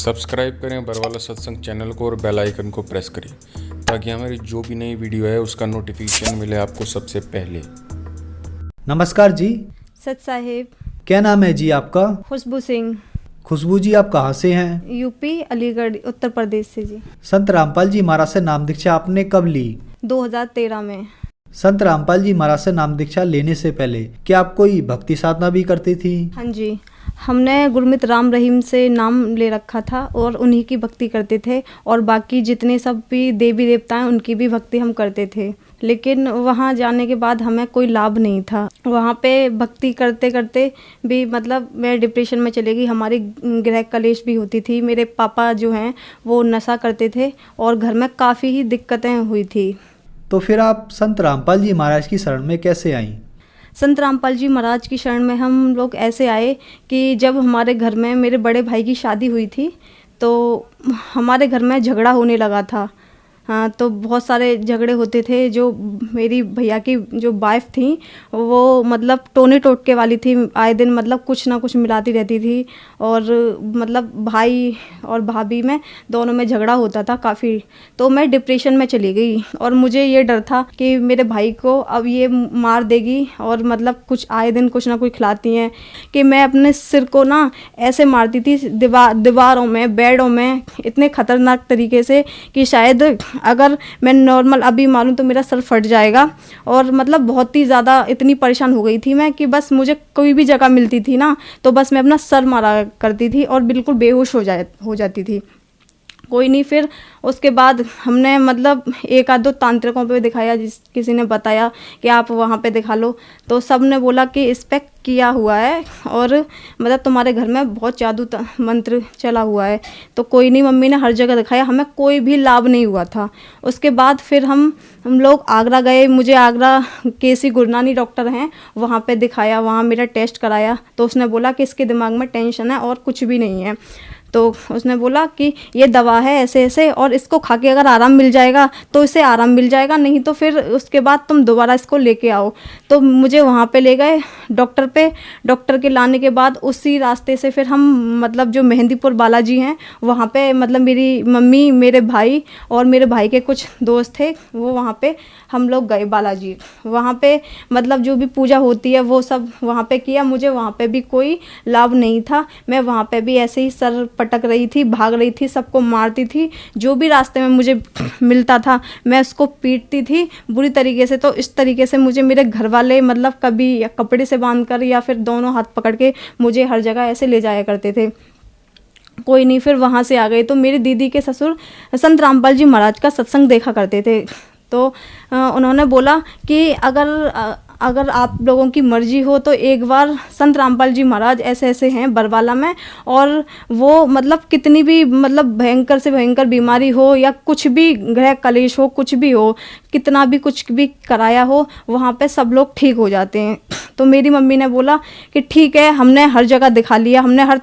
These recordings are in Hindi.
सब्सक्राइब करें बरवाला सत्संग चैनल को और बेल आइकन को प्रेस करें ताकि हमारी जो भी नई वीडियो है उसका नोटिफिकेशन मिले आपको सबसे पहले। नमस्कार जी। सत साहिब। क्या नाम है जी आपका? खुशबू सिंह। खुशबू जी, आप कहाँ से हैं? यूपी अलीगढ़ उत्तर प्रदेश से जी। संत रामपाल जी महाराज से नाम दीक्षा आपने कब ली? 2013 में। संत रामपाल जी महाराज से नाम दीक्षा लेने से पहले क्या आप कोई भक्ति साधना भी करती थी? हाँ जी, हमने गुरमीत राम रहीम से नाम ले रखा था और उन्हीं की भक्ति करते थे और बाकी जितने सब भी देवी देवता हैं उनकी भी भक्ति हम करते थे। लेकिन वहाँ जाने के बाद हमें कोई लाभ नहीं था। वहाँ पे भक्ति करते करते भी मतलब मैं डिप्रेशन में चली गई। हमारी गृह कलेश भी होती थी। मेरे पापा जो हैं वो नशा करते थे और घर में काफ़ी ही दिक्कतें हुई थी। तो फिर आप संत रामपाल जी महाराज की शरण में कैसे आईं? संत रामपाल जी महाराज की शरण में हम लोग ऐसे आए कि जब हमारे घर में मेरे बड़े भाई की शादी हुई थी तो हमारे घर में झगड़ा होने लगा था। हाँ, तो बहुत सारे झगड़े होते थे। जो मेरी भैया की जो वाइफ थी वो मतलब टोने टोटके वाली थी। आए दिन मतलब कुछ ना कुछ मिलाती रहती थी और मतलब भाई और भाभी में दोनों में झगड़ा होता था काफ़ी। तो मैं डिप्रेशन में चली गई और मुझे ये डर था कि मेरे भाई को अब ये मार देगी और मतलब कुछ आए दिन कुछ ना कुछ खिलाती हैं कि मैं अपने सिर को ना ऐसे मारती थी दीवारों में, बेडों में, इतने ख़तरनाक तरीके से कि शायद अगर मैं नॉर्मल अभी मारूं तो मेरा सर फट जाएगा। और मतलब बहुत ही ज़्यादा इतनी परेशान हो गई थी मैं कि बस मुझे कोई भी जगह मिलती थी ना तो बस मैं अपना सर मारा करती थी और बिल्कुल बेहोश हो जाती थी। कोई नहीं, फिर उसके बाद हमने मतलब एक आध दो तांत्रिकों पे दिखाया। किसी ने बताया कि आप वहाँ पे दिखा लो, तो सब ने बोला कि इस पे किया हुआ है और मतलब तुम्हारे घर में बहुत जादू मंत्र चला हुआ है। तो कोई नहीं, मम्मी ने हर जगह दिखाया, हमें कोई भी लाभ नहीं हुआ था। उसके बाद फिर हम लोग आगरा गए। मुझे आगरा केसी गुरनानी डॉक्टर हैं वहाँ पे दिखाया, वहाँ मेरा टेस्ट कराया। तो उसने बोला कि इसके दिमाग में टेंशन है और कुछ भी नहीं है। तो उसने बोला कि ये दवा है ऐसे ऐसे और इसको खा के अगर आराम मिल जाएगा तो इसे आराम मिल जाएगा, नहीं तो फिर उसके बाद तुम दोबारा इसको लेके आओ। तो मुझे वहाँ पे ले गए डॉक्टर पे। डॉक्टर के लाने के बाद उसी रास्ते से फिर हम मतलब जो मेहंदीपुर बालाजी हैं वहाँ पे मतलब मेरी मम्मी, मेरे भाई और मेरे भाई के कुछ दोस्त थे, वो वहाँ पे हम लोग गए बालाजी। वहाँ पे मतलब जो भी पूजा होती है वो सब वहाँ पे किया। मुझे वहाँ पे भी कोई लाभ नहीं था। मैं वहाँ पे भी ऐसे ही सर पटक रही थी, भाग रही थी, सबको मारती थी। जो भी रास्ते में मुझे मिलता था मैं उसको पीटती थी बुरी तरीके से। तो इस तरीके से मुझे मेरे घर वाले मतलब कभी या कपड़े से बांध कर या फिर दोनों हाथ पकड़ के मुझे हर जगह ऐसे ले जाया करते थे। कोई नहीं, फिर वहाँ से आ गई। तो मेरी दीदी के ससुर संत रामपाल जी महाराज का सत्संग देखा करते थे। तो उन्होंने बोला कि अगर आप लोगों की मर्जी हो तो एक बार संत रामपाल जी महाराज ऐसे ऐसे हैं बरवाला में, और वो मतलब कितनी भी मतलब भयंकर से भयंकर बीमारी हो या कुछ भी गृह कलेश हो, कुछ भी हो, कितना भी कुछ भी कराया हो, वहाँ पे सब लोग ठीक हो जाते हैं। तो मेरी मम्मी ने बोला कि ठीक है, हमने हर जगह दिखा लिया, हमने हर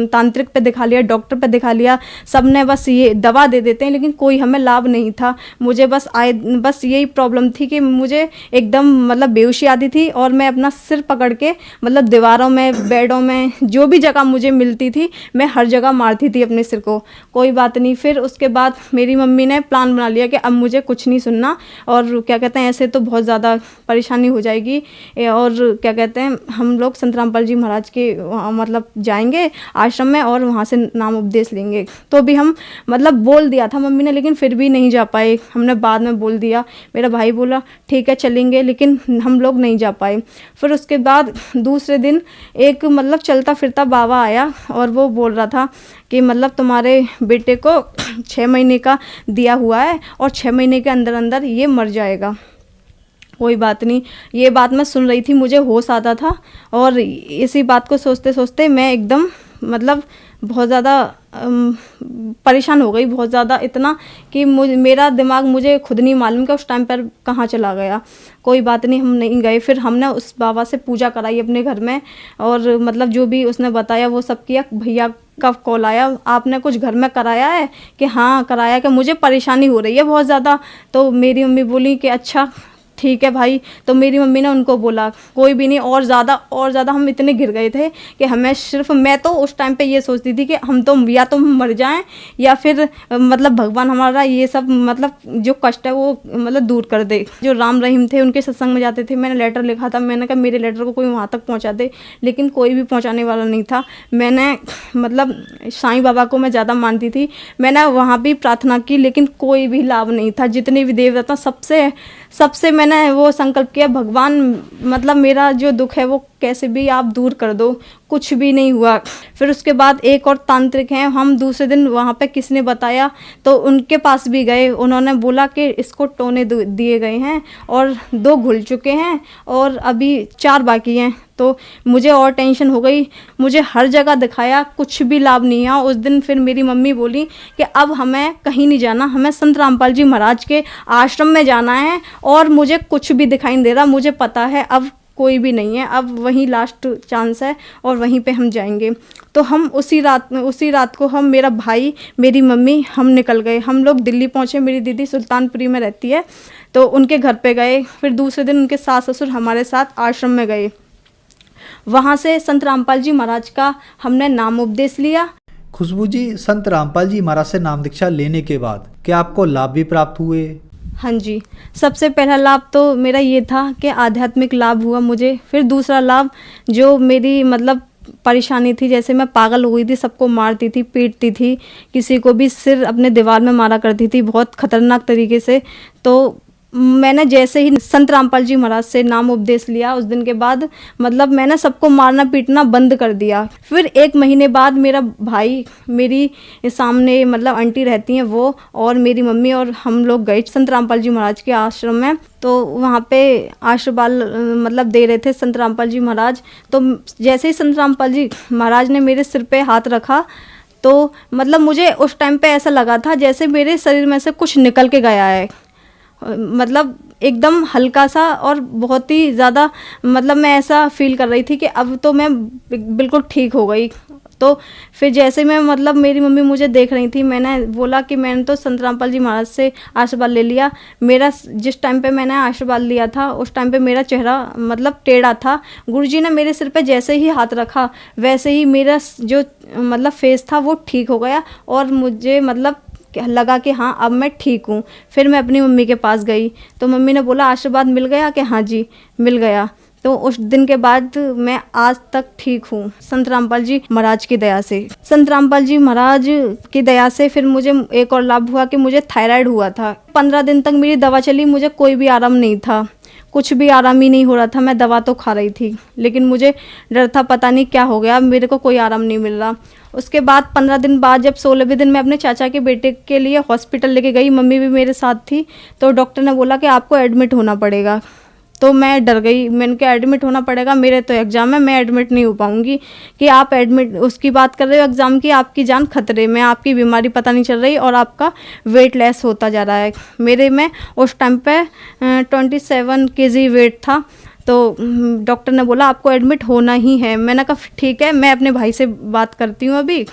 तांत्रिक पे दिखा लिया, डॉक्टर पे दिखा लिया, सब ने बस ये दवा दे देते हैं लेकिन कोई हमें लाभ नहीं था। मुझे बस यही प्रॉब्लम थी कि मुझे एकदम मतलब बेहोशी आती थी और मैं अपना सिर पकड़ के मतलब दीवारों में, बेडों में, जो भी जगह मुझे मिलती थी मैं हर जगह मारती थी अपने सिर को। कोई बात नहीं, फिर उसके बाद मेरी मम्मी ने प्लान बना लिया कि अब मुझे कुछ नहीं सुनना और क्या कहते हैं ऐसे तो बहुत ज़्यादा परेशानी हो जाएगी। और क्या कहते हैं हम लोग संत रामपाल जी महाराज के मतलब जाएंगे आश्रम में और वहाँ से नाम उपदेश लेंगे। तो भी हम मतलब बोल दिया था मम्मी ने, लेकिन फिर भी नहीं जा पाए। हमने बाद में बोल दिया। मेरा भाई बोला ठीक है चलेंगे, लेकिन हम लोग नहीं जा पाए। फिर उसके बाद दूसरे दिन एक मतलब चलता फिरता बाबा आया और वो बोल रहा था कि मतलब तुम्हारे बेटे को 6 महीने का दिया हुआ है और 6 महीने के अंदर अंदर ये मर जाएगा। कोई बात नहीं, ये बात मैं सुन रही थी, मुझे होश आता था और इसी बात को सोचते सोचते मैं एकदम मतलब बहुत ज़्यादा परेशान हो गई, बहुत ज़्यादा, इतना कि मेरा दिमाग मुझे खुद नहीं मालूम कि उस टाइम पर कहाँ चला गया। कोई बात नहीं, हम नहीं गए। फिर हमने उस बाबा से पूजा कराई अपने घर में और मतलब जो भी उसने बताया वो सब किया। भैया का कॉल आया, आपने कुछ घर में कराया है? कि हाँ कराया, कि मुझे परेशानी हो रही है बहुत ज़्यादा। तो मेरी मम्मी बोली कि अच्छा ठीक है भाई। तो मेरी मम्मी ने उनको बोला कोई भी नहीं, और ज़्यादा हम इतने गिर गए थे कि हमें सिर्फ, मैं तो उस टाइम पे ये सोचती थी कि हम तो या तो मर जाएं या फिर मतलब भगवान हमारा ये सब मतलब जो कष्ट है वो मतलब दूर कर दे। जो राम रहीम थे उनके सत्संग में जाते थे, मैंने लेटर लिखा था, मैंने कहा मेरे लेटर को कोई वहाँ तक पहुँचा दे, लेकिन कोई भी पहुँचाने वाला नहीं था। मैंने मतलब साईं बाबा को मैं ज़्यादा मानती थी, मैंने वहाँ भी प्रार्थना की, लेकिन कोई भी लाभ नहीं था। जितने भी देवता सबसे मैंने वो संकल्प किया, भगवान मतलब मेरा जो दुख है वो कैसे भी आप दूर कर दो, कुछ भी नहीं हुआ। फिर उसके बाद एक और तांत्रिक हैं, हम दूसरे दिन वहाँ पे किसने बताया तो उनके पास भी गए, उन्होंने बोला कि इसको टोने दिए गए हैं और 2 घुल चुके हैं और अभी 4 बाकी हैं। तो मुझे और टेंशन हो गई, मुझे हर जगह दिखाया, कुछ भी लाभ नहीं हुआ। उस दिन फिर मेरी मम्मी बोली कि अब हमें कहीं नहीं जाना, हमें संत रामपाल जी महाराज के आश्रम में जाना है और मुझे कुछ भी दिखाई नहीं दे रहा, मुझे पता है अब कोई भी नहीं है, अब वहीं लास्ट चांस है और वहीं पे हम जाएंगे। तो हम उसी रात को हम, मेरा भाई, मेरी मम्मी, हम निकल गए। हम लोग दिल्ली पहुँचे, मेरी दीदी सुल्तानपुरी में रहती है तो उनके घर पे गए। फिर दूसरे दिन उनके सास ससुर हमारे साथ आश्रम में गए। वहाँ से संत रामपाल जी महाराज का हमने नाम उपदेश लिया। खुशबू जी, संत रामपाल जी महाराज से नाम दीक्षा लेने के बाद क्या आपको लाभ भी प्राप्त हुए? हाँ जी, सबसे पहला लाभ तो मेरा ये था कि आध्यात्मिक लाभ हुआ मुझे। फिर दूसरा लाभ, जो मेरी मतलब परेशानी थी, जैसे मैं पागल हो गई थी, सबको मारती थी, पीटती थी, किसी को भी सिर अपने दीवार में मारा करती थी बहुत खतरनाक तरीके से। तो मैंने जैसे ही संत रामपाल जी महाराज से नाम उपदेश लिया, उस दिन के बाद मतलब मैंने सबको मारना पीटना बंद कर दिया। फिर 1 महीने बाद मेरा भाई, मेरी सामने मतलब आंटी रहती हैं वो, और मेरी मम्मी और हम लोग गए संत रामपाल जी महाराज के आश्रम में। तो वहाँ पे आशीर्वाद मतलब दे रहे थे संत रामपाल जी महाराज। तो जैसे ही संत रामपाल जी महाराज ने मेरे सिर पे हाथ रखा तो मतलब मुझे उस टाइम पे ऐसा लगा था जैसे मेरे शरीर में से कुछ निकल के गया है, मतलब एकदम हल्का सा और बहुत ही ज़्यादा, मतलब मैं ऐसा फील कर रही थी कि अब तो मैं बिल्कुल ठीक हो गई। तो फिर जैसे मैं मतलब मेरी मम्मी मुझे देख रही थी, मैंने बोला कि मैंने तो संत रामपाल जी महाराज से आशीर्वाद ले लिया। मेरा जिस टाइम पे मैंने आशीर्वाद लिया था उस टाइम पे मेरा चेहरा मतलब टेढ़ा था। गुरुजी ने मेरे सिर पे जैसे ही हाथ रखा वैसे ही मेरा जो मतलब फेस था वो ठीक हो गया और मुझे मतलब लगा कि हाँ अब मैं ठीक हूँ। फिर मैं अपनी मम्मी के पास गई तो मम्मी ने बोला आशीर्वाद मिल गया, कि हाँ जी मिल गया। तो उस दिन के बाद मैं आज तक ठीक हूँ संत रामपाल जी महाराज की दया से। संत रामपाल जी महाराज की दया से फिर मुझे एक और लाभ हुआ कि मुझे थायराइड हुआ था। 15 दिन तक मेरी दवा चली, मुझे कोई भी आराम नहीं था, कुछ भी आराम ही नहीं हो रहा था। मैं दवा तो खा रही थी लेकिन मुझे डर था, पता नहीं क्या हो गया, मेरे को कोई आराम नहीं मिल रहा। उसके बाद 15 दिन बाद जब 16वें दिन मैं अपने चाचा के बेटे के लिए हॉस्पिटल लेके गई, मम्मी भी मेरे साथ थी, तो डॉक्टर ने बोला कि आपको एडमिट होना पड़ेगा। तो मैं डर गई, मैंने कहा एडमिट होना पड़ेगा, मेरे तो एग्ज़ाम है, मैं एडमिट नहीं हो पाऊँगी। कि आप एडमिट उसकी बात कर रहे हो एग्ज़ाम की, आपकी जान खतरे में, आपकी बीमारी पता नहीं चल रही और आपका वेट लेस होता जा रहा है। मेरे में उस टाइम पे 27 kg वेट था। तो डॉक्टर ने बोला आपको एडमिट होना ही है। मैंने कहा ठीक है, मैं अपने भाई से बात करती हूँ अभी।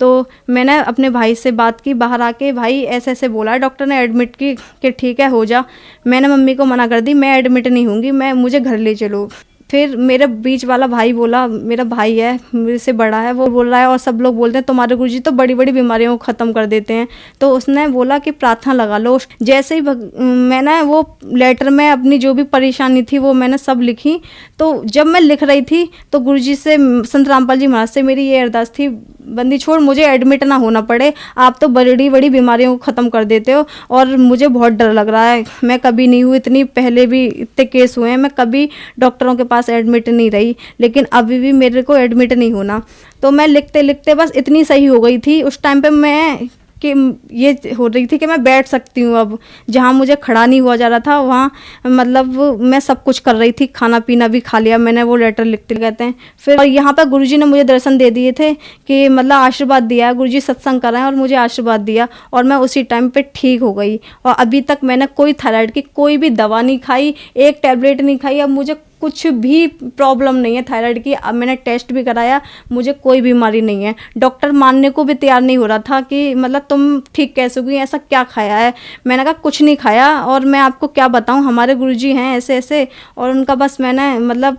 तो मैंने अपने भाई से बात की बाहर आके, भाई ऐसे ऐसे बोला है डॉक्टर ने एडमिट की, कि ठीक है हो जा। मैंने मम्मी को मना कर दी, मैं एडमिट नहीं होंगी, मुझे घर ले चलो। फिर मेरे बीच वाला भाई बोला, मेरा भाई है मेरे से बड़ा है, वो बोल रहा है और सब लोग बोलते हैं तुम्हारे गुरुजी तो बड़ी बड़ी बीमारियों को ख़त्म कर देते हैं। तो उसने बोला कि प्रार्थना लगा लो। जैसे ही मैंने वो लेटर में अपनी जो भी परेशानी थी वो मैंने सब लिखी। तो जब मैं लिख रही थी तो गुरुजी से, संत रामपाल जी महाराज से मेरी ये अरदास थी, बंदी छोड़, मुझे एडमिट ना होना पड़े, आप तो बड़ी बड़ी बीमारियों को ख़त्म कर देते हो और मुझे बहुत डर लग रहा है। मैं कभी नहीं हुई, इतनी पहले भी इतने केस हुए हैं, मैं कभी डॉक्टरों के पास एडमिट नहीं रही, लेकिन अभी भी मेरे को एडमिट नहीं होना। तो मैं लिखते लिखते बस इतनी सही हो गई थी उस टाइम पे मैं, कि ये हो रही थी कि मैं बैठ सकती हूँ अब। जहाँ मुझे खड़ा नहीं हुआ जा रहा था वहाँ मतलब मैं सब कुछ कर रही थी, खाना पीना भी खा लिया मैंने, वो लेटर लिखते कहते हैं। फिर और यहाँ पर गुरुजी ने मुझे दर्शन दे दिए थे कि मतलब आशीर्वाद दिया है, गुरुजी सत्संग कर रहे हैं और मुझे आशीर्वाद दिया और मैं उसी टाइम पे ठीक हो गई। और अभी तक मैंने कोई थायराइड की कोई भी दवा नहीं खाई, एक टैबलेट नहीं खाई। अब मुझे कुछ भी प्रॉब्लम नहीं है थायराइड की। अब मैंने टेस्ट भी कराया, मुझे कोई बीमारी नहीं है। डॉक्टर मानने को भी तैयार नहीं हो रहा था कि मतलब तुम ठीक कैसे हुई, ऐसा क्या खाया है। मैंने कहा कुछ नहीं खाया, और मैं आपको क्या बताऊं, हमारे गुरुजी हैं ऐसे ऐसे, और उनका बस मैंने मतलब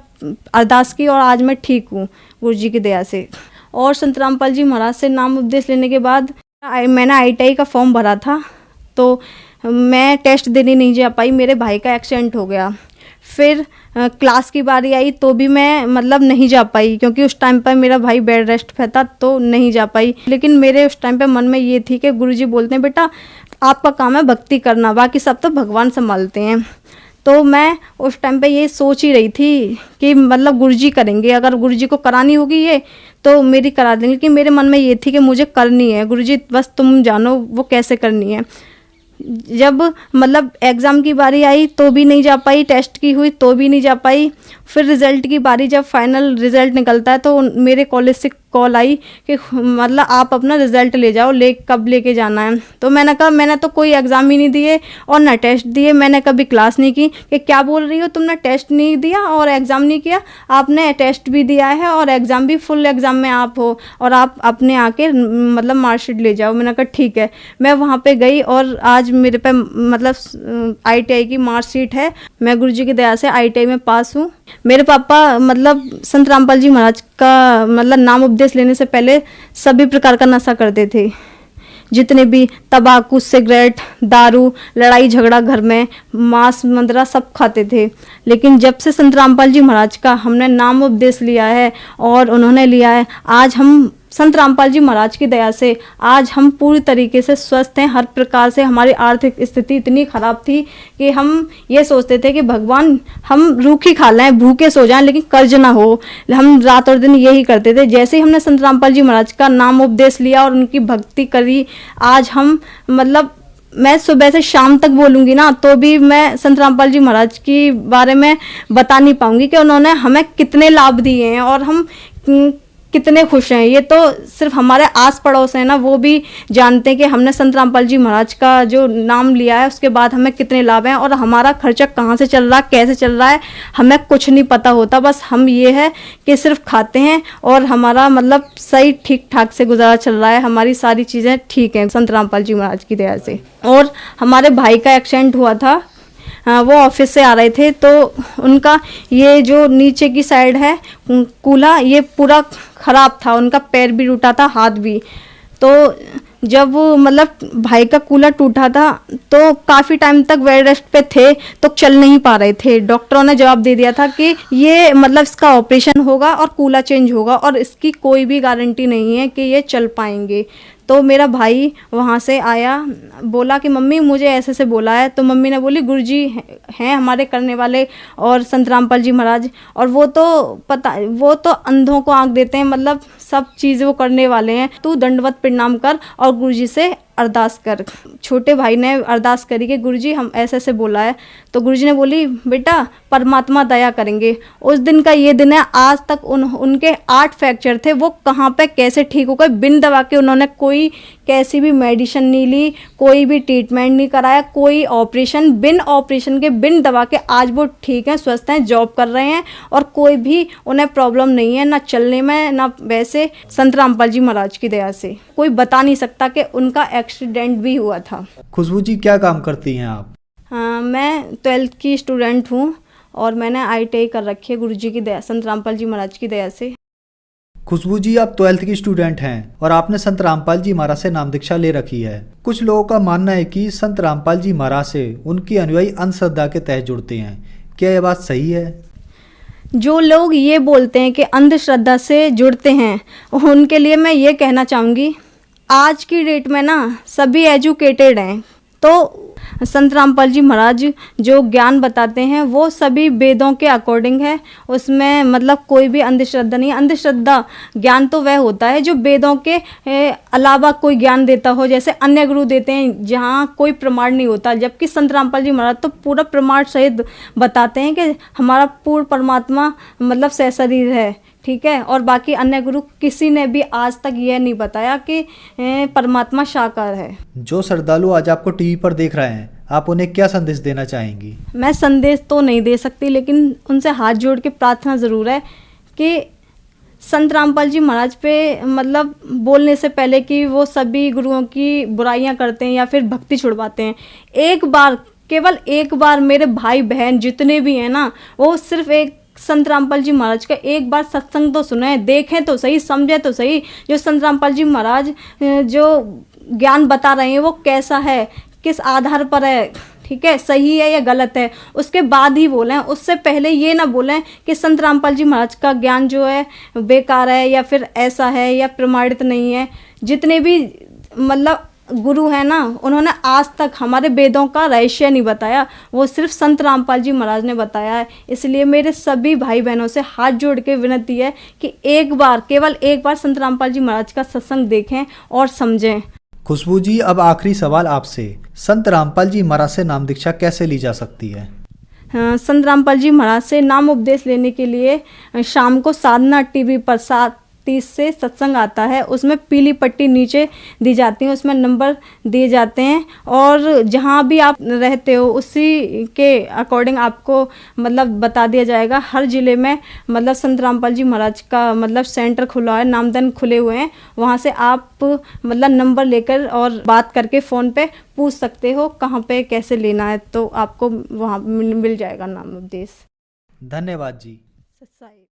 अरदास की और आज मैं ठीक हूँ गुरुजी की दया से। और संत रामपाल जी महाराज से नाम उपदेश लेने के बाद मैंने ITI का फॉर्म भरा था, तो मैं टेस्ट देने नहीं जा पाई, मेरे भाई का एक्सीडेंट हो गया। फिर क्लास की बारी आई तो भी मैं मतलब नहीं जा पाई, क्योंकि उस टाइम पर मेरा भाई बेड रेस्ट पे था, तो नहीं जा पाई। लेकिन मेरे उस टाइम पे मन में ये थी कि गुरुजी बोलते हैं बेटा आपका काम है भक्ति करना, बाकी सब तो भगवान संभालते हैं। तो मैं उस टाइम पे ये सोच ही रही थी कि मतलब गुरुजी करेंगे, अगर गुरुजी को करानी होगी ये तो मेरी करा देंगे, कि मेरे मन में ये थी कि मुझे करनी है, गुरुजी बस तुम जानो वो कैसे करनी है। जब मतलब एग्ज़ाम की बारी आई तो भी नहीं जा पाई, टेस्ट की हुई तो भी नहीं जा पाई। फिर रिज़ल्ट की बारी, जब फाइनल रिज़ल्ट निकलता है तो मेरे कॉलेज से कॉल आई कि मतलब आप अपना रिज़ल्ट ले जाओ, कब लेके जाना है। तो मैंने कहा मैंने तो कोई एग्ज़ाम ही नहीं दिए और ना टेस्ट दिए, मैंने कभी क्लास नहीं की। कि क्या बोल रही हो, तुमने टेस्ट नहीं दिया और एग्ज़ाम नहीं किया, आपने टेस्ट भी दिया है और एग्ज़ाम भी, फुल एग्ज़ाम में आप हो, और आप अपने आके मतलब मार्कशीट ले जाओ। मैंने कहा ठीक है। मैं वहाँ पे गई और आज मेरे पे मतलब ITI की मार्कशीट है। मैं गुरुजी की दया से ITI में पास हूँ। मेरे पापा मतलब संत रामपाल जी महाराज का मतलब नाम उपदेश लेने से पहले सभी प्रकार का नशा करते थे, जितने भी तंबाकू, सिगरेट, दारू, लड़ाई झगड़ा घर में, मांस मंदरा सब खाते थे। लेकिन जब से संत रामपाल जी महाराज का हमने नाम उपदेश लिया है और उन्होंने लिया है, आज हम संत रामपाल जी महाराज की दया से आज हम पूरी तरीके से स्वस्थ हैं। हर प्रकार से हमारी आर्थिक स्थिति इतनी ख़राब थी कि हम ये सोचते थे कि भगवान हम रूखी खा लें, भूखे सो जाएं, लेकिन कर्ज ना हो। हम रात और दिन यही करते थे। जैसे ही हमने संत रामपाल जी महाराज का नाम उपदेश लिया और उनकी भक्ति करी, आज हम मतलब मैं सुबह से शाम तक बोलूँगी ना तो भी मैं संत रामपाल जी महाराज के बारे में बता नहीं पाऊँगी कि उन्होंने हमें कितने लाभ दिए हैं और हम कितने खुश हैं। ये तो सिर्फ हमारे आस पड़ोस है ना, वो भी जानते हैं कि हमने संत रामपाल जी महाराज का जो नाम लिया है उसके बाद हमें कितने लाभ हैं, और हमारा खर्चा कहाँ से चल रहा है, कैसे चल रहा है, हमें कुछ नहीं पता होता। बस हम ये है कि सिर्फ खाते हैं और हमारा मतलब सही ठीक ठाक से गुजारा चल रहा है, हमारी सारी चीज़ें ठीक हैं संत रामपाल जी महाराज की दया से। और हमारे भाई का एक्सीडेंट हुआ था, वो ऑफिस से आ रहे थे, तो उनका ये जो नीचे की साइड है कूल्हा, ये पूरा ख़राब था, उनका पैर भी टूटा था, हाथ भी। तो जब मतलब भाई का कूल्हा टूटा था तो काफ़ी टाइम तक बेड रेस्ट पे थे, तो चल नहीं पा रहे थे। डॉक्टरों ने जवाब दे दिया था कि ये मतलब इसका ऑपरेशन होगा और कूल्हा चेंज होगा और इसकी कोई भी गारंटी नहीं है कि ये चल पाएंगे। तो मेरा भाई वहाँ से आया, बोला कि मम्मी मुझे ऐसे से बोला है। तो मम्मी ने बोली गुरुजी हैं हमारे करने वाले और संत रामपाल जी महाराज, और वो तो अंधों को आँख देते हैं, मतलब सब चीज़ें वो करने वाले हैं। तू दंडवत प्रणाम कर और गुरुजी से अरदास कर। छोटे भाई ने अरदास करी कि गुरुजी हम ऐसे ऐसे बोला है। तो गुरुजी ने बोली बेटा परमात्मा दया करेंगे। उस दिन का ये दिन है, आज तक उनके 8 फ्रैक्चर थे, वो कहाँ पे कैसे ठीक हो गए बिन दवा के। उन्होंने कोई कैसी भी मेडिसिन नहीं ली, कोई भी ट्रीटमेंट नहीं कराया, कोई ऑपरेशन, बिन ऑपरेशन के बिन दवा के आज वो ठीक हैं, स्वस्थ हैं, जॉब कर रहे हैं और कोई भी उन्हें प्रॉब्लम नहीं है, ना चलने में ना वैसे। संत रामपाल जी महाराज की दया से कोई बता नहीं सकता कि उनका एक्सीडेंट भी हुआ था। खुशबू जी क्या काम करती हैं आप? हाँ, मैं 12th की स्टूडेंट हूँ और मैंने ITI कर रखी है गुरुजी की दया, संत रामपाल जी महाराज की दया से। खुशबू जी आप 12th की स्टूडेंट हैं और आपने संत रामपाल जी महाराज से नाम दीक्षा ले रखी है। कुछ लोगों का मानना है कि संत रामपाल जी महाराज से उनकी अनुयायी अंधश्रद्धा के तहत जुड़ते हैं, क्या यह बात सही है? जो लोग ये बोलते हैं कि अंधश्रद्धा से जुड़ते हैं, उनके लिए मैं ये कहना चाहूँगी, आज की डेट में ना सभी एजुकेटेड हैं, तो संत रामपाल जी महाराज जो ज्ञान बताते हैं वो सभी वेदों के अकॉर्डिंग है, उसमें मतलब कोई भी अंधश्रद्धा नहीं है। अंधश्रद्धा ज्ञान तो वह होता है जो वेदों के अलावा कोई ज्ञान देता हो, जैसे अन्य गुरु देते हैं जहाँ कोई प्रमाण नहीं होता, जबकि संत रामपाल जी महाराज तो पूरा प्रमाण सहित बताते हैं कि हमारा पूर्ण परमात्मा मतलब सहशरीर है, ठीक है। और बाकी अन्य गुरु किसी ने भी आज तक यह नहीं बताया कि परमात्मा साकार है। जो श्रद्धालु आज आपको टीवी पर देख रहे हैं आप उन्हें क्या संदेश देना चाहेंगी? मैं संदेश तो नहीं दे सकती, लेकिन उनसे हाथ जोड़ के प्रार्थना ज़रूर है कि संत रामपाल जी महाराज पे मतलब बोलने से पहले कि वो सभी गुरुओं की बुराइयां करते हैं या फिर भक्ति छुड़वाते हैं, एक बार, केवल एक बार मेरे भाई बहन जितने भी हैं ना, वो सिर्फ एक संत रामपाल जी महाराज का एक बार सत्संग तो सुने, देखें तो सही, समझें तो सही, जो संत रामपाल जी महाराज जो ज्ञान बता रहे हैं वो कैसा है, किस आधार पर है, ठीक है, सही है या गलत है, उसके बाद ही बोलें। उससे पहले ये ना बोलें कि संत रामपाल जी महाराज का ज्ञान जो है बेकार है या फिर ऐसा है या प्रमाणित नहीं है। जितने भी मतलब गुरु हैं ना, उन्होंने आज तक हमारे वेदों का रहस्य नहीं बताया, वो सिर्फ संत रामपाल जी महाराज ने बताया है। इसलिए मेरे सभी भाई बहनों से हाथ जोड़ के विनती है कि एक बार, केवल एक बार संत रामपाल जी महाराज का सत्संग देखें और समझें। खुशबू जी, अब आखिरी सवाल आपसे, संत रामपाल जी महाराज से नाम दीक्षा कैसे ली जा सकती है? संत रामपाल जी महाराज से नाम उपदेश लेने के लिए शाम को साधना टीवी पर 7:30 से सत्संग आता है, उसमें पीली पट्टी नीचे दी जाती है, उसमें नंबर दिए जाते हैं और जहाँ भी आप रहते हो उसी के अकॉर्डिंग आपको मतलब बता दिया जाएगा। हर ज़िले में मतलब संत रामपाल जी महाराज का मतलब सेंटर खुला है, नामदन खुले हुए हैं, वहाँ से आप मतलब नंबर लेकर और बात करके फ़ोन पे पूछ सकते हो कहाँ पे कैसे लेना है, तो आपको वहाँ मिल जाएगा नाम उपदेश। धन्यवाद जी। सच्चाई।